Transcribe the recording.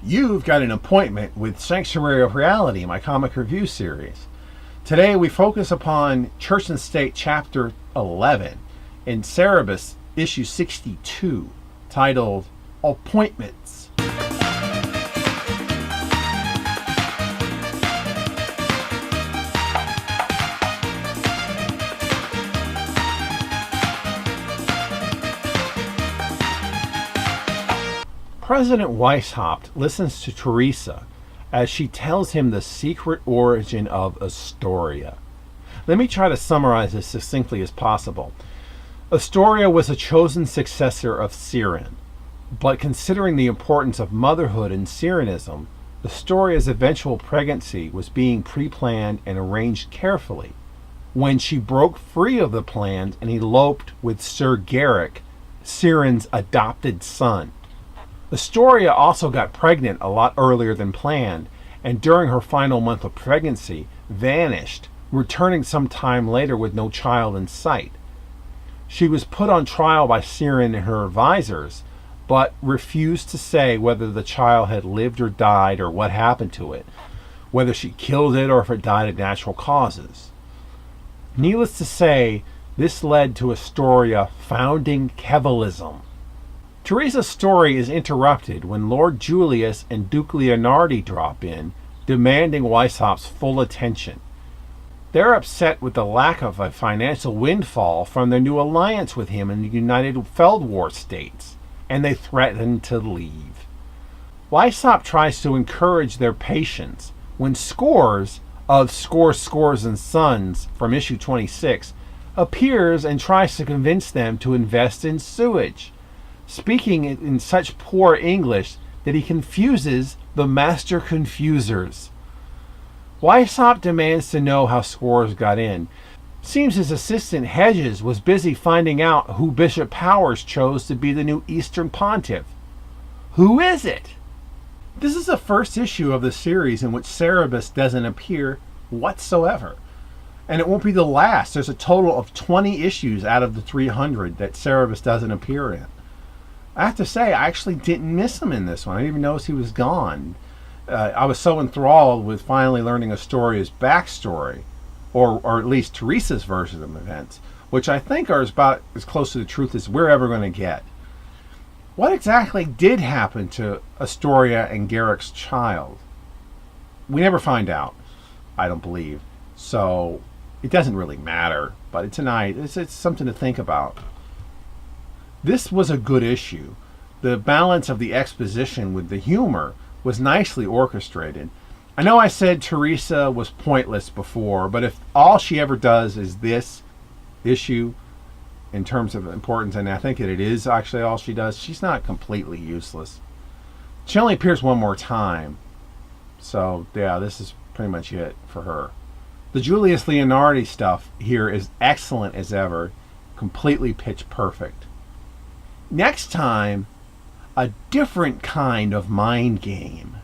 You've got an appointment with Sanctuary of Reality, my comic review series. Today we focus upon Church and State Chapter 11 in Cerebus, issue 62, titled Appointments. President Weishaupt listens to Teresa as she tells him the secret origin of Astoria. Let me try to summarize as succinctly as possible. Astoria was a chosen successor of Siren, but considering the importance of motherhood in Sirenism, Astoria's eventual pregnancy was being pre-planned and arranged carefully when she broke free of the plans and eloped with Sir Garrick, Siren's adopted son. Astoria also got pregnant a lot earlier than planned, and during her final month of pregnancy, vanished, returning some time later with no child in sight. She was put on trial by Siren and her advisors, but refused to say whether the child had lived or died or what happened to it, whether she killed it or if it died of natural causes. Needless to say, this led to Astoria founding Kevilism. Teresa's story is interrupted when Lord Julius and Duke Leonardi drop in, demanding Weishaupt's full attention. They're upset with the lack of a financial windfall from their new alliance with him in the United Feldwar States, and they threaten to leave. Weishaupt tries to encourage their patience when Scores of Scores and Sons from issue 26 appears and tries to convince them to invest in sewage, speaking in such poor English that he confuses the master confusers. Weishaupt demands to know how Scores got in. Seems his assistant Hedges was busy finding out who Bishop Powers chose to be the new Eastern Pontiff. Who is it? This is the first issue of the series in which Cerebus doesn't appear whatsoever. And it won't be the last. There's a total of 20 issues out of the 300 that Cerebus doesn't appear in. I have to say, I actually didn't miss him in this one. I didn't even notice he was gone. I was so enthralled with finally learning Astoria's backstory, or at least Teresa's version of events, which I think are about as close to the truth as we're ever going to get. What exactly did happen to Astoria and Garrick's child? We never find out, I don't believe. So it doesn't really matter, but tonight it's something to think about. This was a good issue. The balance of the exposition with the humor was nicely orchestrated. I know I said Teresa was pointless before, but if all she ever does is this issue in terms of importance, and I think that it is actually all she does, she's not completely useless. She only appears one more time. So yeah, this is pretty much it for her. The Julius Leonardi stuff here is excellent as ever, completely pitch perfect. Next time, a different kind of mind game.